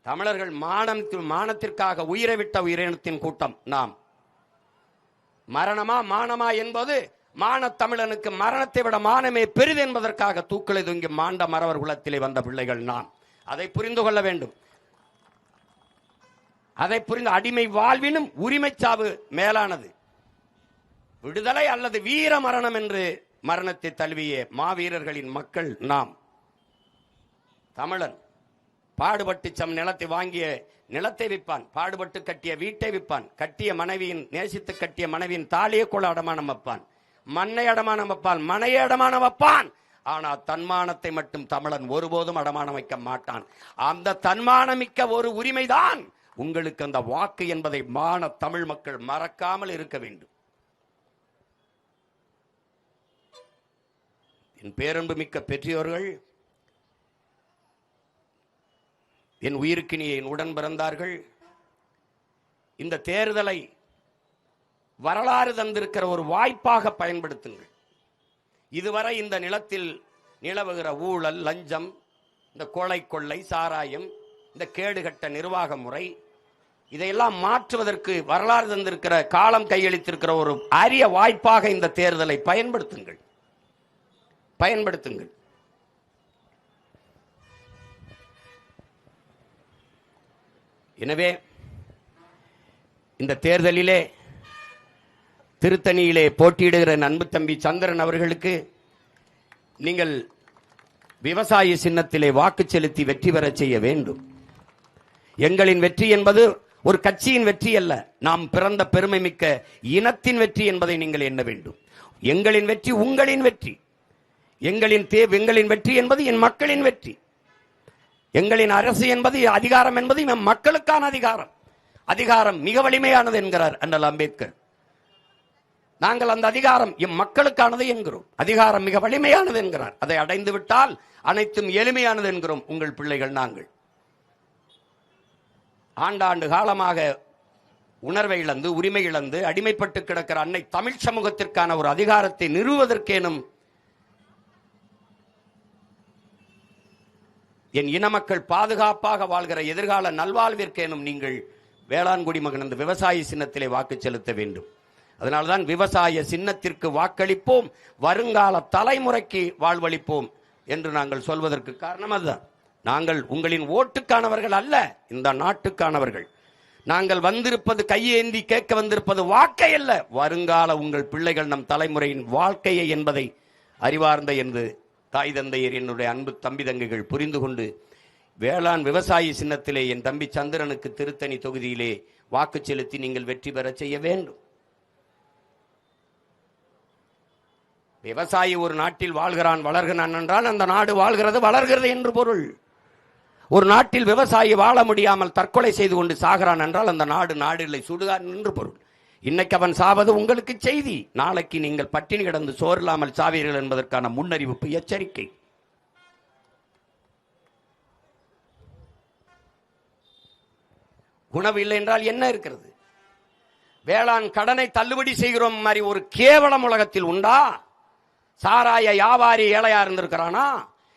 தமிழர்கள் மானத்திற்காக உயிரை விட்ட உயிரினத்தின் கூட்டம் நாம். மரணமா மானமா என்பது மானத்தமிழனுக்கு மரணத்தை விட மானமே பெரிது என்பதற்காக தூக்களை தொங்கி மாண்ட மறவர் குலத்திலே வந்த பிள்ளைகள் நாம். அதை புரிந்து கொள்ள வேண்டும். அதை புரிந்து அடிமை வாழ்வினும் உரிமை சாவு மேலானது. விடுதலை அல்லது வீர மரணம் என்று மரணத்தை தழுவிய மாவீரர்களின் மக்கள் நாம். தமிழன் பாடுபட்டு சம் நிலத்தை வாங்கிய நிலத்தை விற்பான், பாடுபட்டு கட்டிய வீட்டை விற்பான், கட்டிய மனைவியின் நேசித்து கட்டிய மனைவியின் தாலியை கொள்ள அடமானம் வைப்பான், மண்ணை அடமானம் வைப்பான், மனையை அடமானம் வைப்பான். ஆனால் தன்மானத்தை மட்டும் தமிழன் ஒருபோதும் அடமானம் வைக்க மாட்டான். அந்த தன்மானமிக்க ஒரு உரிமைதான் உங்களுக்கு அந்த வாக்கு என்பதை மான தமிழ் மக்கள் மறக்காமல் இருக்க வேண்டும். என் பேரன்பு மிக்க பெற்றோர்கள், என் உயிருக்கினிய என் உடன் பிறந்தார்கள், இந்த தேர்தலை வரலாறு தந்திருக்கிற ஒரு வாய்ப்பாக பயன்படுத்துங்கள். இதுவரை இந்த நிலத்தில் நிலவுகிற ஊழல், லஞ்சம், இந்த கொலை கொள்ளை, சாராயம், இந்த கேடுகட்ட நிர்வாக முறை, இதையெல்லாம் மாற்றுவதற்கு வரலாறு தந்திருக்கிற காலம் கையளித்திருக்கிற ஒரு அரிய வாய்ப்பாக இந்த தேர்தலை பயன்படுத்துங்கள். எனவே இந்த தேர்தலிலே திருத்தணியிலே போட்டியிடுகிற அன்பு தம்பி சந்திரன் அவர்களுக்கு நீங்கள் விவசாய சின்னத்திலே வாக்கு செலுத்தி வெற்றி பெற செய்ய வேண்டும். எங்களின் வெற்றி என்பது ஒரு கட்சியின் வெற்றி அல்ல, நாம் பிறந்த பெருமை மிக்க இனத்தின் வெற்றி என்பதை நீங்கள் எண்ண வேண்டும். எங்களின் வெற்றி உங்களின் வெற்றி. எங்களின் வெற்றி என்பது என் மக்களின் வெற்றி. எங்களின் அரசு என்பது அதிகாரம் என்பது நம் மக்களுக்கான அதிகாரம். அதிகாரம் மிக வலிமையானது என்கிறார் அண்ணல் அம்பேத்கர். நாங்கள் அந்த அதிகாரம் எம் மக்களுக்கானது என்கிறோம். அதிகாரம் மிக வலிமையானது என்கிறார். அதை அடைந்து விட்டால் அனைத்தும் எளிமையானது என்கிறோம் உங்கள் பிள்ளைகள் நாங்கள். ஆண்டாண்டு காலமாக உணர்வை இழந்து, உரிமை இழந்து, அடிமைப்பட்டு கிடக்கிற அன்னை தமிழ் சமூகத்திற்கான ஒரு அதிகாரத்தை நிறுவுவதற்கேனும் என் இன மக்கள் பாதுகாப்பாக வாழ்கிற எதிர்கால நல்வாழ்விற்கேனும் நீங்கள் வேளாண்குடி மகன் அந்த விவசாய சின்னத்திலே வாக்கு செலுத்த வேண்டும். அதனால்தான் விவசாய சின்னத்திற்கு வாக்களிப்போம், வருங்கால தலைமுறைக்கு வாழ்வளிப்போம் என்று நாங்கள் சொல்வதற்கு காரணம் அதுதான். நாங்கள் உங்களின் ஓட்டுக்கானவர்கள் அல்ல, இந்த நாட்டுக்கானவர்கள். நாங்கள் வந்திருப்பது கையேந்தி கேட்க வந்திருப்பது வாக்கை அல்ல, வருங்கால உங்கள் பிள்ளைகள் நம் தலைமுறையின் வாழ்க்கையை என்பதை அறிவார்ந்த என்று தாய் தந்தையர் என்னுடைய அன்பு தம்பி தங்கைகள் புரிந்து கொண்டு வேளாண் விவசாய சின்னத்திலே என் தம்பி சந்திரனுக்கு திருத்தணி தொகுதியிலே வாக்கு செலுத்தி நீங்கள் வெற்றி பெற செய்ய வேண்டும். விவசாயி ஒரு நாட்டில் வாழ்கிறான், வளர்கிறான் என்றால் அந்த நாடு வாழ்கிறது, வளர்கிறது என்று பொருள். ஒரு நாட்டில் விவசாயி வாழ முடியாமல் தற்கொலை செய்து கொண்டு சாகிறான் என்றால் அந்த நாடு இல்லை, சுடுகான் என்று பொருள். இன்னைக்கு அவன் சாவது உங்களுக்கு செய்தி, நாளைக்கு நீங்கள் பட்டினி கிடந்து சோறில்லாமல் சாவீர்கள் என்பதற்கான முன்னறிவிப்பு, எச்சரிக்கை. உணவு இல்லை என்றால் என்ன இருக்கிறது? வேளாண் கடனை தள்ளுபடி செய்கிறோம் மாதிரி ஒரு கேவலம் உலகத்தில் உண்டா? சாராய வியாபாரி ஏழையா இருந்திருக்கிறானா?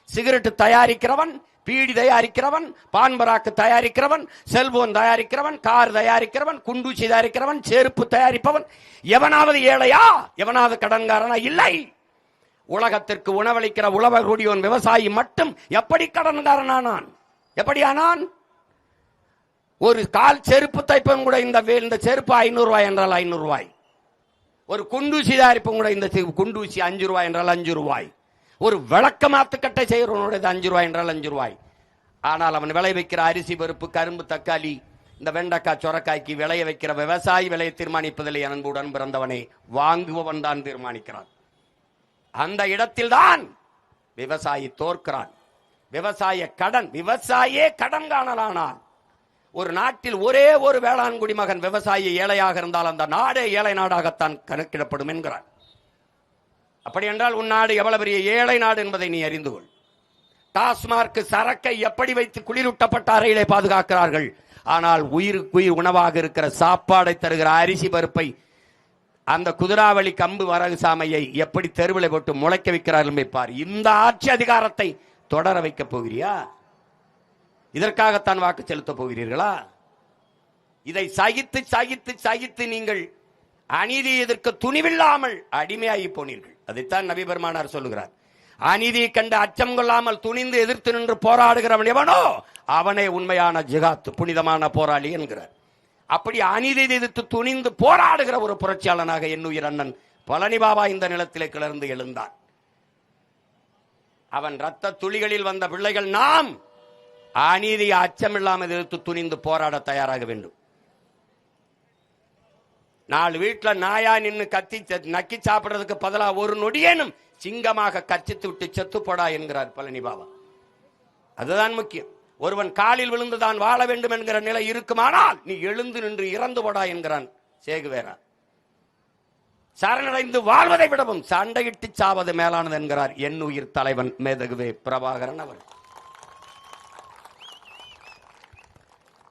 சிகரெட்டு தயாரிக்கிறவன், பீடி தயாரிக்கிறவன், பான்பராக்கு தயாரிக்கிறவன், செல்போன் தயாரிக்கிறவன், கார் தயாரிக்கிறவன், குண்டூசி தயாரிக்கிறவன், செருப்பு தயாரிப்பவன் எவனாவது ஏழையா? எவனாவது கடன்காரனா? இல்லை. உலகத்திற்கு உணவளிக்கிற உழவர்கூடியோன் விவசாயி மட்டும் எப்படி கடன்காரனானான்? எப்படி ஆனான்? ஒரு கால் செருப்பு தைப்பவன் கூட இந்த செருப்பு 500 ரூபாய் என்றால் 500 ரூபாய். ஒரு குண்டூசி தயாரிப்பும் கூட இந்த குண்டூசி 5 ரூபாய் என்றால் 5 ரூபாய். ஒரு விளக்க மாத்துக்கட்டை செய்கிறவனுடைய 5 ரூபாய் என்றால் 5 ரூபாய். ஆனால் அவன் விளை வைக்கிற அரிசி, பருப்பு, கரும்பு, தக்காளி, இந்த வெண்டைக்காய், சொரக்காய்க்கு விளைய வைக்கிற விவசாயி விலையை தீர்மானிப்பதில்லை. அன்புடன் பிறந்தவனை வாங்குபவன் தான் தீர்மானிக்கிறான். அந்த இடத்தில் தான் விவசாயி தோற்கிறான். விவசாயியே கடன் காணலானான். ஒரு நாட்டில் ஒரே ஒரு வேளாண் குடிமகன் விவசாயி ஏழையாக இருந்தால் அந்த நாடே ஏழை நாடாகத்தான் கணக்கிடப்படும் என்கிறார். அப்படி என்றால் உன் நாடு எவ்வளவு பெரிய ஏழை நாடு என்பதை நீ அறிந்து கொள். டாஸ்மார்க் சரக்கை எப்படி வைத்து குளிரூட்டப்பட்ட அறையிலே பாதுகாக்கிறார்கள். ஆனால் உயிருக்குயிர் உணவாக இருக்கிற சாப்பாடை தருகிற அரிசி, பருப்பை, அந்த குதிராவளி, கம்பு, வரகு சாமையை எப்படி தெருவில் போட்டு முளைக்க வைக்கிறார்கள் என்பார். இந்த ஆட்சி அதிகாரத்தை தொடர வைக்க போகிறியா? இதற்காகத்தான் வாக்கு செலுத்தப் போகிறீர்களா? இதை சகித்து சகித்து சகித்து நீங்கள் அநீதி எதிர்க்க துணிவில்லாமல் அடிமையாகி போனீர்கள். அதைத்தான் நபி பெருமானார் சொல்லுகிறார். அநீதியை கண்டு அச்சம் கொள்ளாமல் துணிந்து எதிர்த்து நின்று போராடுகிறவன் எவனோ அவனே உண்மையான ஜிகாத், புனிதமான போராளி என்கிறார். அப்படி அநீதி எதிர்த்து துணிந்து போராடுகிற ஒரு புரட்சியாளனாக என்னுயிர் அண்ணன் பழனி பாபா இந்த நிலத்திலே கிளர்ந்து எழுந்தான். அவன் ரத்த துளிகளில் வந்த பிள்ளைகள் நாம் அநீதியை அச்சமில்லாமல் எதிர்த்து துணிந்து போராட தயாராக வேண்டும். நாலு வீட்டில் நாயா நின்று கத்தி நக்கி சாப்பிடுறதுக்கு பதிலாக ஒரு நொடியேனும் சிங்கமாக கர்ச்சித்து விட்டு செத்து போடா என்கிறார் பழனி பாபா. அதுதான் முக்கியம். ஒருவன் காலில் விழுந்து தான் வாழ வேண்டும் என்கிற நிலை இருக்குமானால் நீ எழுந்து நின்று இறந்து போடா என்கிறான் சேகுவேரா. சரணடைந்து வாழ்வதை விடவும் சண்டையிட்டு சாவது மேலானது என்கிறார் என்னுயிர் தலைவன் மேதகுவே பிரபாகரன் அவர்.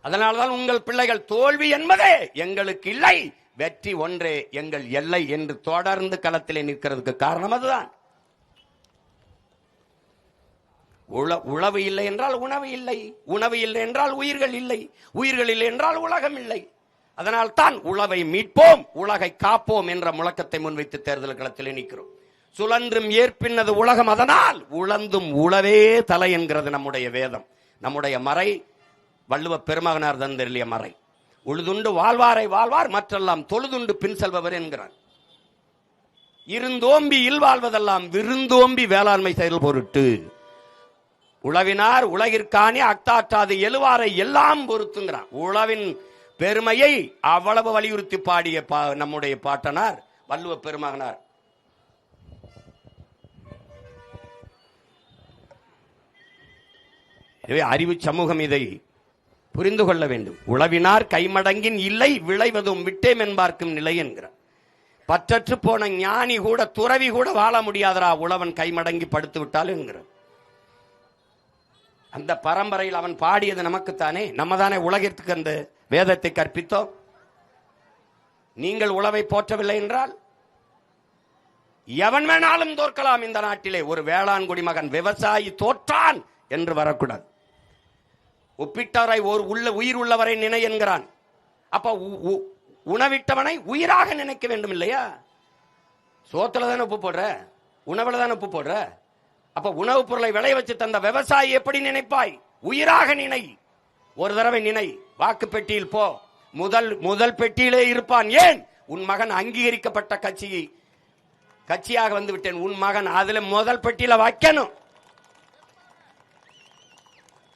அதனால்தான் உங்கள் பிள்ளைகள் தோல்வி என்பதே எங்களுக்கு இல்லை, வெற்றி ஒன்றே எங்கள் எல்லை என்று தொடர்ந்து களத்திலே நிற்கிறதுக்கு காரணம் அதுதான். உழவு இல்லை என்றால் உணவு இல்லை, உணவு இல்லை என்றால் உயிர்கள் இல்லை, உயிர்கள் இல்லை என்றால் உலகம் இல்லை. அதனால் தான் உழவை மீட்போம், உலகை காப்போம் என்ற முழக்கத்தை முன்வைத்து தேர்தல் களத்திலே நிற்கிறோம். சுழன்றும் ஏற்பின்னது உலகம், அதனால் உழந்தும் உழவே தலை என்கிறது நம்முடைய வேதம். நம்முடைய மறை வள்ளுவ பெருமகனார் தந்தெறிய மறை. உழுதுண்டு வாழ்வாரை வாழ்வார், மற்றெல்லாம் தொழுதுண்டு பின் செல்பவர் என்கிறார். இருந்தோம்பி இல்வாழ்வதெல்லாம் விருந்தோம்பி வேளாண்மை செயல் பொருட்டு உழவினார் உலகிற்கானே அக்தாற்றாது எழுவாரை எல்லாம் பொறுத்துங்கிறான். உழவின் பெருமையை அவ்வளவு வலியுறுத்தி பாடிய நம்முடைய பாட்டனார் வள்ளுவ பெருமகனார். எனவே அறிவு சமூகம் இதை புரிந்து கொள்ள வேண்டும். உழவினார் கைமடங்கின் இல்லை விளைவதும் விட்டேம் என்பார்க்கும் நிலை என்கிறார். பற்றற்று போன ஞானி கூட துறவி கூட வாழ முடியாதரா உழவன் கைமடங்கி படுத்து விட்டால் என்கிறார். அந்த பரம்பரையில் அவன் பாடியது நமக்குத்தானே, நம்ம தானே உலகிற்கு அந்த வேதத்தை கற்பித்தோம். நீங்கள் உழவை போற்றவில்லை என்றால் எவன் வேணாலும் தோற்கலாம் இந்த நாட்டிலே. ஒரு வேளாண் குடிமகன் விவசாயி தோற்றான் என்று வரக்கூடாது. ஒப்பிட்டவரை ஒரு உயிர் உள்ளவரை நினை என்கிறான். அப்ப உணவிட்டவனை உயிராக நினைக்க வேண்டும் இல்லையா? சோத்துல தானே உப்பு போடுற, உணவுல தானே உப்பு போடுற. அப்ப உணவுப் பொருளை விளைய வச்சு தந்த விவசாயி எப்படி நினைப்பாய்? உயிராக நினை. ஒரு தடவை நினை, வாக்கு பெட்டியில் போ, முதல் பெட்டியிலே இருப்பான். ஏன்? உன் மகன் அங்கீகரிக்கப்பட்ட கட்சியாக வந்து விட்டேன், உன் மகன் அதுல முதல் பெட்டியில வைக்கணும்.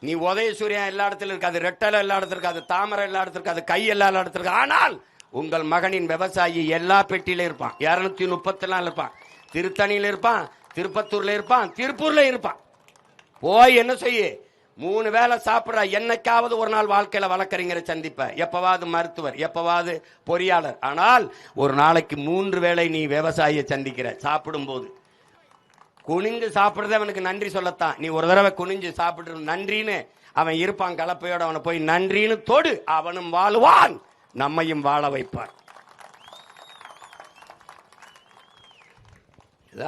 நீ உதயசூரியன் எல்லா இடத்துல இருக்காது, ரெட்டலை எல்லா இடத்துல இருக்காது, தாமரை எல்லா இடத்துல இருக்காது, கை எல்லா இடத்துல இருக்கு. ஆனால் உங்கள் மகனின் விவசாயி எல்லா பெட்டியில இருப்பான். 234 இருப்பான், திருத்தணியில இருப்பான், திருப்பத்தூர்ல இருப்பான், திருப்பூர்ல இருப்பான். போய் என்ன செய்ய? 3 வேளை சாப்பிடுற. என்னைக்காவது ஒரு நாள் வாழ்க்கையில வழக்கறிஞரை சந்திப்ப, எப்பவாவது மருத்துவர், எப்பவாவது பொறியாளர். ஆனால் ஒரு நாளைக்கு 3 வேளை நீ விவசாயியை சந்திக்கிற. சாப்பிடும் போது குனிஞ்சு சாப்பிடுறத அவனுக்கு நன்றி சொல்லத்தான். நீ ஒரு தடவை குனிஞ்சு சாப்பிட்டு நன்றின்னு அவன் இருப்பான் கலப்பையோட. அவனை போய் நன்றின்னு தொடு, அவனும் வாழ்வான், நம்மையும் வாழ வைப்பான்.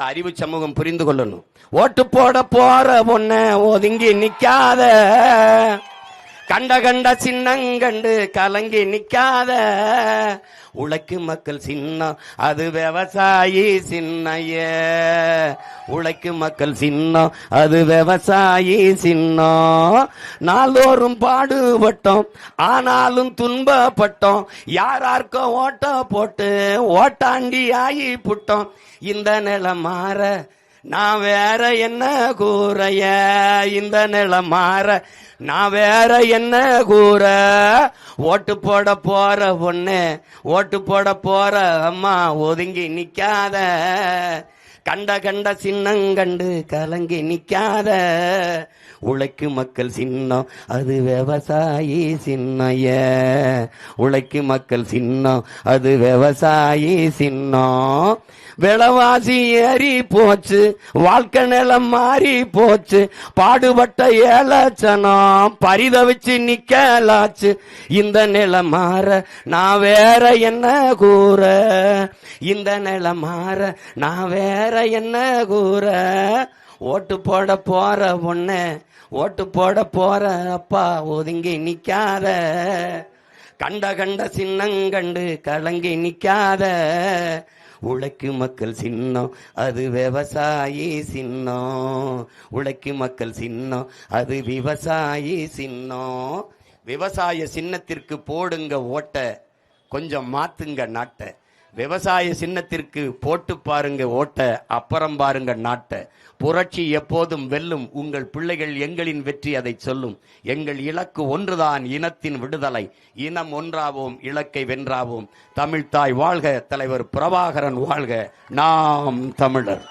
அறிவு சமூகம் புரிந்து கொள்ளணும். ஓட்டு போட போற பொண்ண ஒதுங்கி நிக்காத, கண்ட சின்னங்கண்டு கலங்கி நிக்காத. உழைக்கும் மக்கள் சின்னம் அது விவசாயி சின்னைய, உழைக்கும் மக்கள் சின்னம் அது விவசாயி சின்னம். நாள்தோறும் பாடுபட்டோம் ஆனாலும் துன்பப்பட்டோம், யாரார்க்கோ ஓட்ட போட்டு ஓட்டாண்டி ஆகி புட்டோம். இந்த நிலை மாற நான் வேற என்ன கூறைய, இந்த நிலை மாற நான் வேற என்ன கூற. ஓட்டு போட போற பொண்ணு, ஓட்டு போட போற அம்மா ஒதுங்கி நிக்காத, கண்ட சின்னங்கண்டு கலங்கி நிக்காத. உழைக்கும் மக்கள் சின்னம் அது விவசாயி சின்னைய, உழைக்கும் மக்கள் சின்னம் அது விவசாயி சின்னம். விலைவாசி ஏறி போச்சு, வாழ்க்கை நிலம் மாறி போச்சு, பாடுபட்ட ஏலச்சனம் பரிதவிச்சு நிக்கலாச்சு. இந்த நிலை மாற நான் வேற என்ன கூற, இந்த நிலை மாற நான் வேற என்ன கூற. ஓட்டு போட போற பொண்ணு ஓட்டு போட போற அப்பா ஒதுங்கி நிக்காத, கண்ட கண்ட சின்னங்கண்டு கலங்கி நிக்காத, உழைக்கும் மக்கள் சின்னம் அது விவசாயி சின்னம், உழைக்கும் மக்கள் சின்னம் அது விவசாயி சின்னம். விவசாய சின்னத்திற்கு போடுங்க ஓட்ட, கொஞ்சம் மாத்துங்க நாட்டை. விவசாய சின்னத்திற்கு போட்டு பாருங்க ஓட்ட, அப்புறம் பாருங்க நாட்டை. புரட்சி எப்போதும் வெல்லும், உங்கள் பிள்ளைகள் எங்களின் வெற்றி அதை சொல்லும். எங்கள் இலக்கு ஒன்றுதான், இனத்தின் விடுதலை. இனம் ஒன்றாவோம், இலக்கை வென்றாவோம். தமிழ்தாய் வாழ்க, தலைவர் பிரபாகரன் வாழ்க, நாம் தமிழர்.